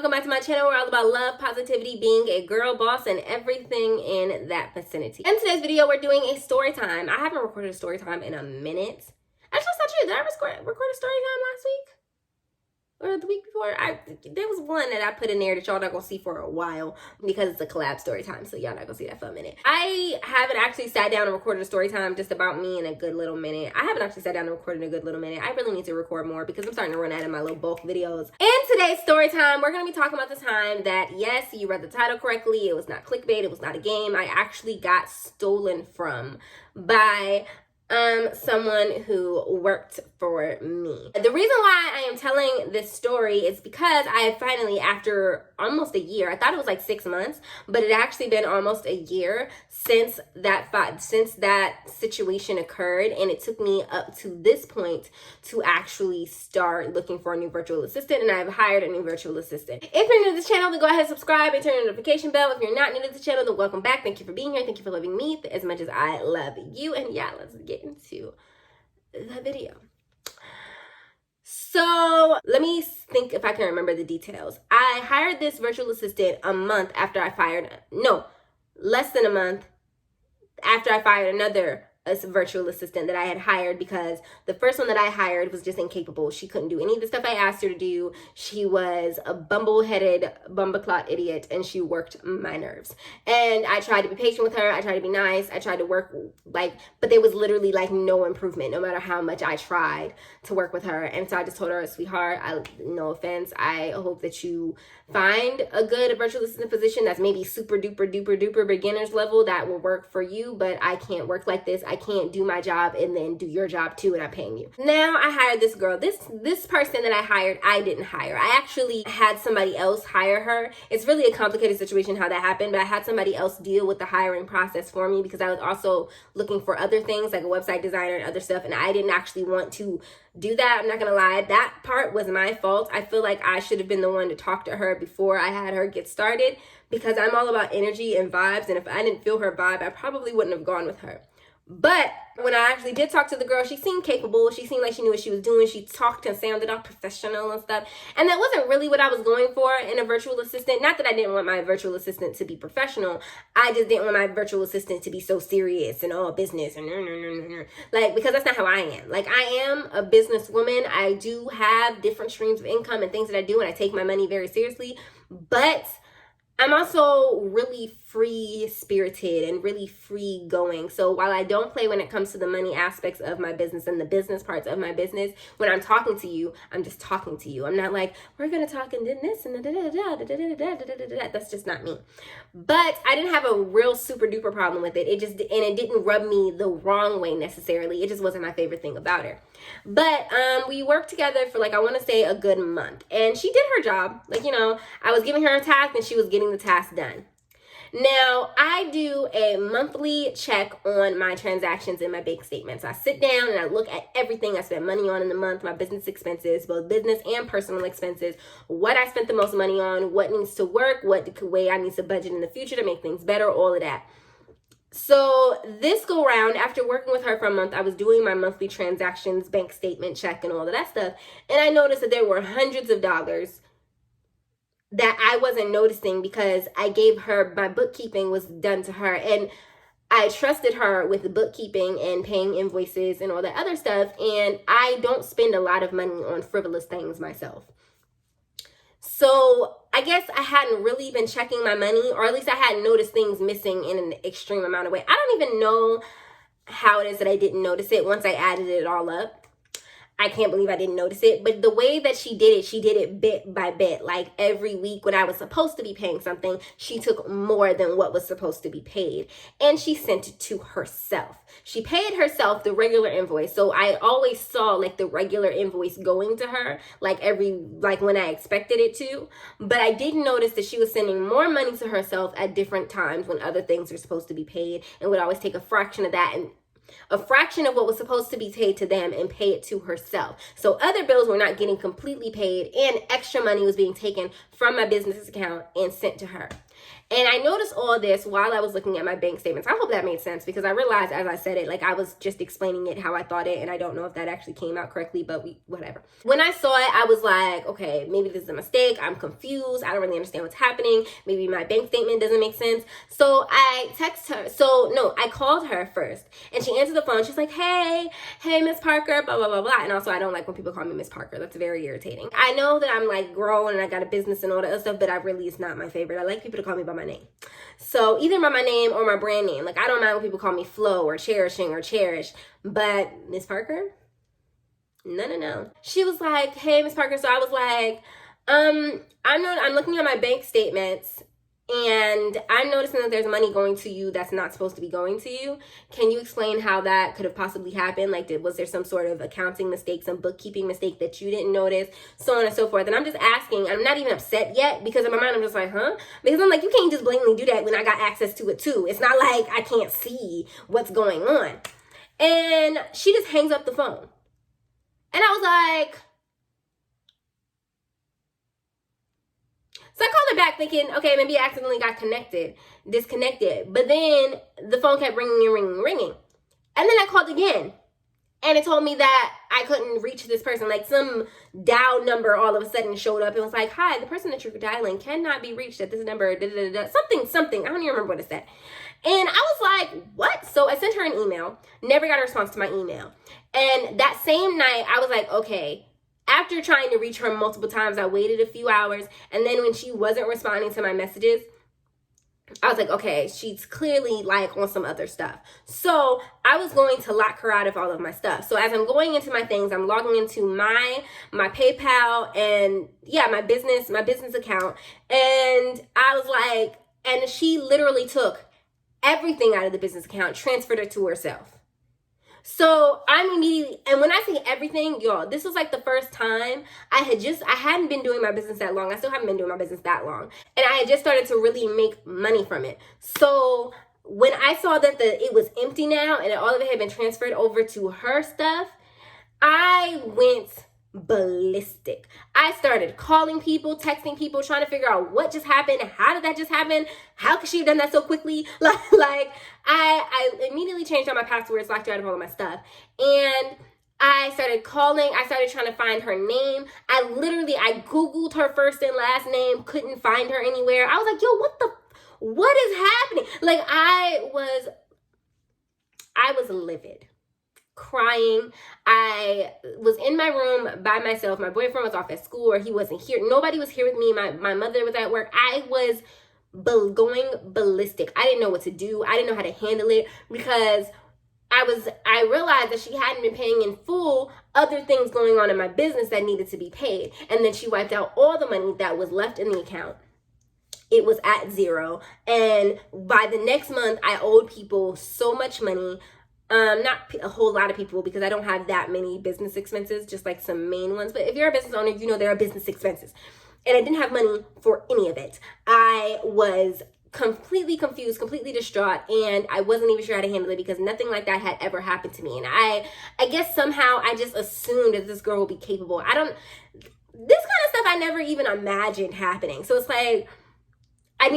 welcome back to my channel. We're all about love, positivity, being a girl boss, and everything in that vicinity. In today's video, we're doing a story time. I haven't recorded a story time in a minute. Actually, that's not true. Did I record a story time last week? Or the week before? There was one that I put in there that y'all not gonna see for a while because it's a collab story time, so y'all not gonna see that for a minute. I haven't actually sat down and recorded a story time just about me in a good little minute. I haven't actually sat down and recorded in a good little minute. I really need to record more because I'm starting to run out of my little bulk videos. In today's story time, we're gonna be talking about the time that, yes, you read the title correctly. It was not clickbait. It was not a game. I actually got stolen from by someone who worked for me. The reason why I am telling this story is because I finally, after almost a year, I thought it was like 6 months, but it actually been almost a year since that situation occurred, and it took me up to this point to actually start looking for a new virtual assistant, and I've hired a new virtual assistant. If you're new to this channel, then go ahead and subscribe and turn on the notification bell. If you're not new to this channel, then welcome back. Thank you for being here. Thank you for loving me as much as I love you. And yeah, let's get into the video. So let me think if I can remember the details. I hired this virtual assistant a month after I fired, no, less than a month after I fired another virtual assistant that I had hired, because the first one that I hired was just incapable. She couldn't do any of the stuff I asked her to do. She was a bumble-headed, bumbleclot idiot, and she worked my nerves. And I tried to be patient with her. I tried to be nice. I tried to work but there was literally no improvement, no matter how much I tried to work with her. And so I just told her, sweetheart, no offense, I hope that you find a good virtual assistant position that's maybe super duper duper duper beginner's level that will work for you, but I can't work like this. I can't do my job and then do your job too, and I'm paying you. Now I hired this girl. This person that I hired, I didn't hire. I actually had somebody else hire her. It's really a complicated situation how that happened, but I had somebody else deal with the hiring process for me because I was also looking for other things like a website designer and other stuff, and I didn't actually want to do that. I'm not gonna lie, that part was my fault. I feel like I should have been the one to talk to her before I had her get started, because I'm all about energy and vibes, and if I didn't feel her vibe, I probably wouldn't have gone with her. But when I actually did talk to the girl, she seemed capable. She seemed like she knew what she was doing. She talked and sounded all professional and stuff. And that wasn't really what I was going for in a virtual assistant. Not that I didn't want my virtual assistant to be professional. I just didn't want my virtual assistant to be so serious and all business and because that's not how I am. I am a businesswoman. I do have different streams of income and things that I do, and I take my money very seriously. But I'm also really free-spirited and really free-going. So while I don't play when it comes to the money aspects of my business and the business parts of my business, when I'm talking to you, I'm just talking to you. I'm not like, we're going to talk and then this and da-da-da-da-da-da-da-da-da-da-da. That's just not me. But I didn't have a real super-duper problem with it. It didn't rub me the wrong way necessarily. It just wasn't my favorite thing about her. But we worked together for I want to say a good month. And she did her job. I was giving her a task and she was getting the task done. Now, I do a monthly check on my transactions in my bank statements. I sit down and I look at everything I spent money on in the month, my business expenses, both business and personal expenses, what I spent the most money on, what needs to work, what way I need to budget in the future to make things better, all of that. So this go round, after working with her for a month, I was doing my monthly transactions, bank statement check and all of that stuff. And I noticed that there were hundreds of dollars that I wasn't noticing because I gave her, my bookkeeping was done to her, and I trusted her with the bookkeeping and paying invoices and all that other stuff, and I don't spend a lot of money on frivolous things myself. So I guess I hadn't really been checking my money, or at least I hadn't noticed things missing in an extreme amount of way. I don't even know how it is that I didn't notice it once I added it all up. I can't believe I didn't notice it. But the way that she did it bit by bit. Every week when I was supposed to be paying something, she took more than what was supposed to be paid. And she sent it to herself. She paid herself the regular invoice. So I always saw the regular invoice going to her, when I expected it to. But I didn't notice that she was sending more money to herself at different times when other things were supposed to be paid, and would always take a fraction of that and a fraction of what was supposed to be paid to them and pay it to herself. So other bills were not getting completely paid, and extra money was being taken from my business account and sent to her. And I noticed all this while I was looking at my bank statements. I hope that made sense, because I realized as I said it, like I was just explaining it how I thought it, and I don't know if that actually came out correctly, but whatever. When I saw it, I was like, okay, maybe this is a mistake. I'm confused. I don't really understand what's happening. Maybe my bank statement doesn't make sense. So I text her. I called her first, and she answered the phone. She's like, hey, Miss Parker, blah, blah, blah, blah. And also, I don't like when people call me Miss Parker. That's very irritating. I know that I'm like grown and I got a business and all that other stuff, but I really is not my favorite. I like people to call me by my name. So either by my name or my brand name. Like, I don't mind when people call me Flo or Cherishing or Cherish, but Miss Parker? No. She was like, hey, Miss Parker. So I was like, I'm looking at my bank statements, and I'm noticing that there's money going to you that's not supposed to be going to you. Can you explain how that could have possibly happened? Like, was there some sort of accounting mistake, some bookkeeping mistake that you didn't notice, so on and so forth? And I'm just asking. I'm not even upset yet, because in my mind I'm just like, huh? Because I'm like, you can't just blatantly do that when I got access to it too. It's not like I can't see what's going on. And she just hangs up the phone. And I was like, so I called her back thinking, okay, maybe I accidentally got disconnected. But then the phone kept ringing. And then I called again. And it told me that I couldn't reach this person. Like, some dial number all of a sudden showed up and was like, hi, the person that you're dialing cannot be reached at this number. Something. I don't even remember what it said. And I was like, what? So I sent her an email. Never got a response to my email. And that same night, I was like, okay. After trying to reach her multiple times, I waited a few hours. And then when she wasn't responding to my messages, I was like, okay, she's clearly like on some other stuff. So I was going to lock her out of all of my stuff. So as I'm going into my things, I'm logging into my PayPal and my business account. And I was like, and she literally took everything out of the business account, transferred it to herself. So I'm immediately, and when I say everything, y'all, this was like the first time I hadn't been doing my business that long. I still haven't been doing my business that long. And I had just started to really make money from it. So when I saw that it was empty now and all of it had been transferred over to her stuff, I went ballistic. I started calling people, texting people, trying to figure out what just happened. How did that just happen? How could she have done that so quickly? Like I immediately changed all my passwords, locked her out of all of my stuff. And I started calling. I started trying to find her name. I Googled her first and last name, couldn't find her anywhere. I was like, yo, what is happening? Like, I was livid. Crying. I was in my room by myself. My boyfriend was off at school, or he wasn't here. Nobody was here with me. My mother was at work. I was going ballistic. I didn't know what to do. I didn't know how to handle it, because I realized that she hadn't been paying in full other things going on in my business that needed to be paid. And then she wiped out all the money that was left in the account. It was at zero. And by the next month, I owed people so much money. Not a whole lot of people, because I don't have that many business expenses, just like some main ones. But if you're a business owner, you know there are business expenses. And I didn't have money for any of it. I was completely confused, completely distraught, and I wasn't even sure how to handle it, because nothing like that had ever happened to me. And I guess somehow I just assumed that this girl would be capable. This kind of stuff I never even imagined happening. So it's like, I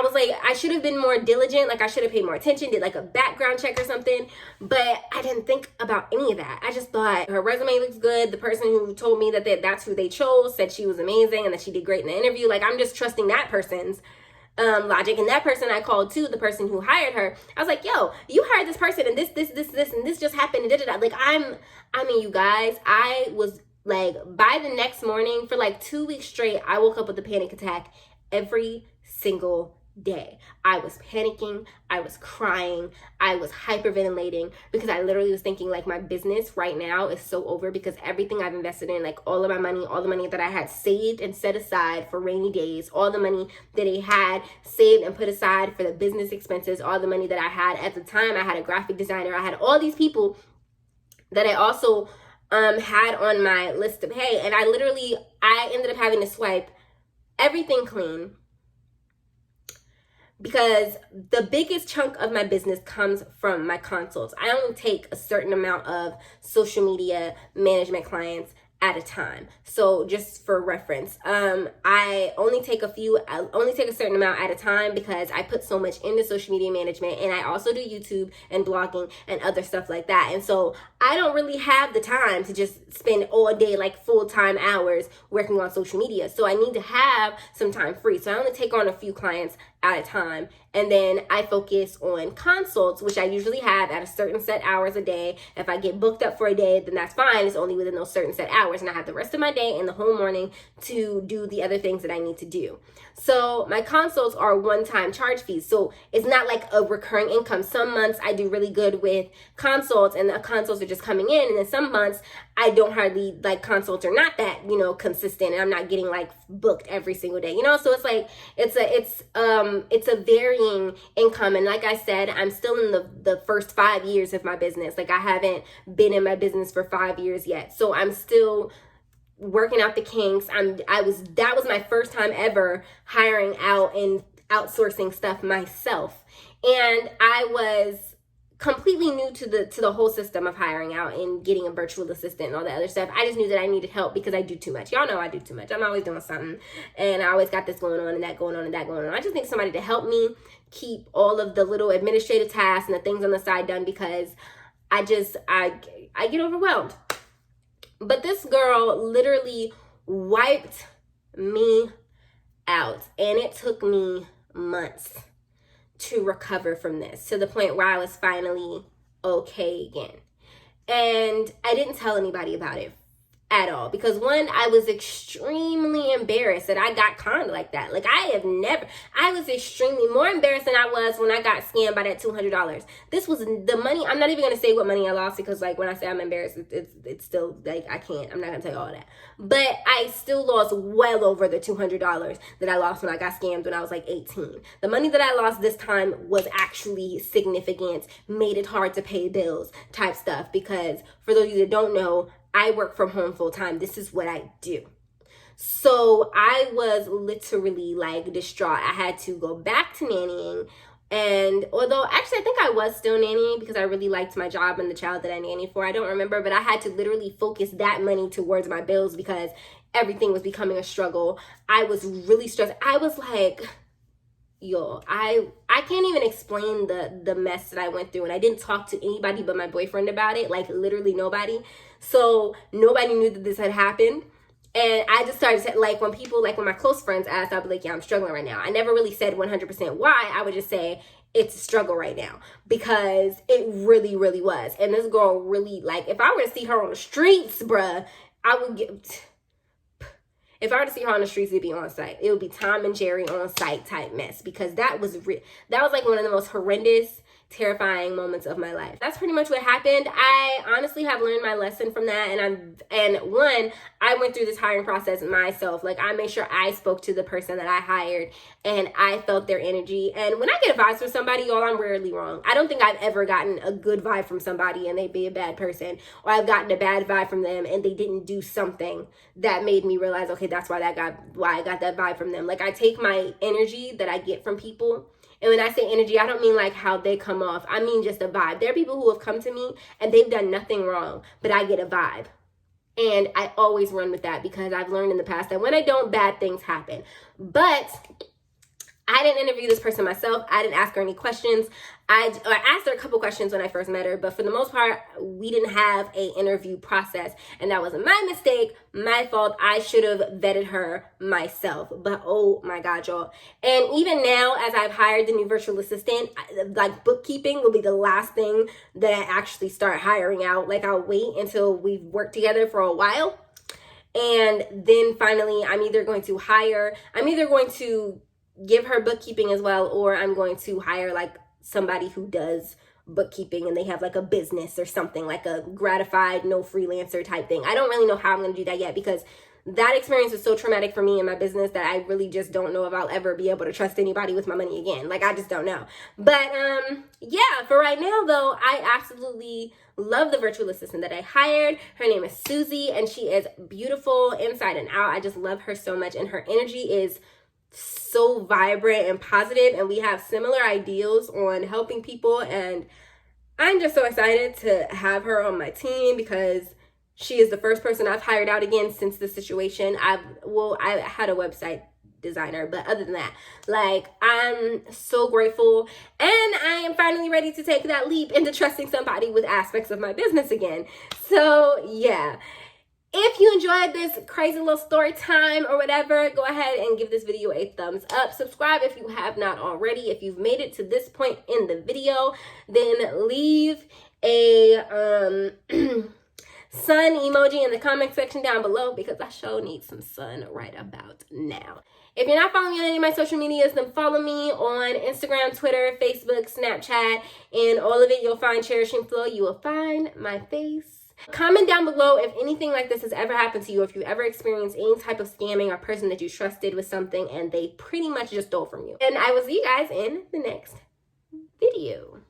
was like, I should have been more diligent. Like, I should have paid more attention, did like a background check or something. But I didn't think about any of that. I just thought her resume looks good. The person who told me that that's who they chose said she was amazing and that she did great in the interview. Like, I'm just trusting that person's logic. And that person I called too, the person who hired her, I was like, yo, you hired this person and this, and this just happened and da-da-da. Like, you guys, I was like, by the next morning for like 2 weeks straight, I woke up with a panic attack every single day. I was panicking, I was crying, I was hyperventilating, because I literally was thinking, like, my business right now is so over, because everything I've invested in, like all of my money, all the money that I had saved and set aside for rainy days, all the money that I had saved and put aside for the business expenses, all the money that I had at the time. I had a graphic designer, I had all these people that I also had on my list to pay, and I ended up having to swipe everything clean, because the biggest chunk of my business comes from my consults. I only take a certain amount of social media management clients at a time. So just for reference, I only take a certain amount at a time because I put so much into social media management, and I also do YouTube and blogging and other stuff like that. And so I don't really have the time to just spend all day, like full-time hours working on social media. So I need to have some time free. So I only take on a few clients at a time. And then I focus on consults, which I usually have at a certain set hours a day. If I get booked up for a day, then that's fine. It's only within those certain set hours. And I have the rest of my day and the whole morning to do the other things that I need to do. So my consults are one-time charge fees. So it's not like a recurring income. Some months I do really good with consults, and the consults are just coming in. And then some months I don't hardly, like, consults are not that, consistent, and I'm not getting like booked every single day, so it's like, it's a varying income. And like I said, I'm still in the first 5 years of my business. Like, I haven't been in my business for 5 years yet. So I'm still working out the kinks. That was my first time ever hiring out and outsourcing stuff myself. And I was completely new to the whole system of hiring out and getting a virtual assistant and all that other stuff. I just knew that I needed help because I do too much. Y'all know I do too much. I'm always doing something, and I always got this going on and that going on and that going on. I just need somebody to help me keep all of the little administrative tasks and the things on the side done, because I get overwhelmed. But this girl literally wiped me out, and it took me months to recover from this, to the point where I was finally okay again. And I didn't tell anybody about it at all, because one, I was extremely embarrassed that I got conned like that. Like, I was extremely more embarrassed than I was when I got scammed by that $200. This was the money. I'm not even going to say what money I lost, because, like, when I say I'm embarrassed, it's still, like, I'm not going to tell you all that. But I still lost well over the $200 that I lost when I got scammed when I was like 18. The money that I lost this time was actually significant, made it hard to pay bills type stuff, because for those of you that don't know, I work from home full time. This is what I do. So I was literally, like, distraught. I had to go back to nannying. And although actually I think I was still nannying because I really liked my job and the child that I nannied for, I don't remember, but I had to literally focus that money towards my bills because everything was becoming a struggle. I was really stressed. I was like, yo, I can't even explain the mess that I went through. And I didn't talk to anybody but my boyfriend about it, like literally nobody. So nobody knew that this had happened. And I just started to, like, when my close friends asked, I'd be like, yeah, I'm struggling right now. I never really said 100% why. I would just say it's a struggle right now, because it really, really was. And this girl really, like, if I were to see her on the streets, bruh, if I were to see her on the streets, it'd be on site. It would be Tom and Jerry on site type mess, because that was like one of the most horrendous, terrifying moments of my life. That's pretty much what happened. I honestly have learned my lesson from that, and I went through this hiring process myself. Like, I made sure I spoke to the person that I hired, and I felt their energy. And when I get advice from somebody, y'all, I'm rarely wrong. I don't think I've ever gotten a good vibe from somebody and they be a bad person, or I've gotten a bad vibe from them and they didn't do something that made me realize, okay, that's why I got that vibe from them. Like, I take my energy that I get from people. And when I say energy, I don't mean like how they come off. I mean just a vibe. There are people who have come to me and they've done nothing wrong, but I get a vibe. And I always run with that, because I've learned in the past that when I don't, bad things happen. But I didn't interview this person myself. I didn't ask her any questions. I asked her a couple questions when I first met her, but for the most part, we didn't have an interview process. And that was my mistake, my fault. I should have vetted her myself. But oh my God, y'all. And even now, as I've hired the new virtual assistant, like, bookkeeping will be the last thing that I actually start hiring out. Like, I'll wait until we've worked together for a while. And then finally, I'm either going to give her bookkeeping as well, or I'm going to hire, like, somebody who does bookkeeping and they have like a business or something, like a gratified, no freelancer type thing. I don't really know how I'm going to do that yet, because that experience was so traumatic for me in my business that I really just don't know if I'll ever be able to trust anybody with my money again. Like, I just don't know. But yeah, for right now though, I absolutely love the virtual assistant that I hired. Her name is Susie, and she is beautiful inside and out. I just love her so much, and her energy is so vibrant and positive, and we have similar ideals on helping people, and I'm just so excited to have her on my team, because She is the first person I've hired out again since the situation. I had a website designer, but other than that, like, I'm so grateful, and I am finally ready to take that leap into trusting somebody with aspects of my business again. So yeah, if you enjoyed this crazy little story time or whatever, go ahead and give this video a thumbs up. Subscribe if you have not already. If you've made it to this point in the video, then leave a sun emoji in the comment section down below, because I sure need some sun right about now. If you're not following me on any of my social medias, then follow me on Instagram, Twitter, Facebook, Snapchat, and all of it. You'll find CherishingFlo. You will find my face. Comment down below if anything like this has ever happened to you, if you've ever experienced any type of scamming or person that you trusted with something and they pretty much just stole from you. And I will see you guys in the next video.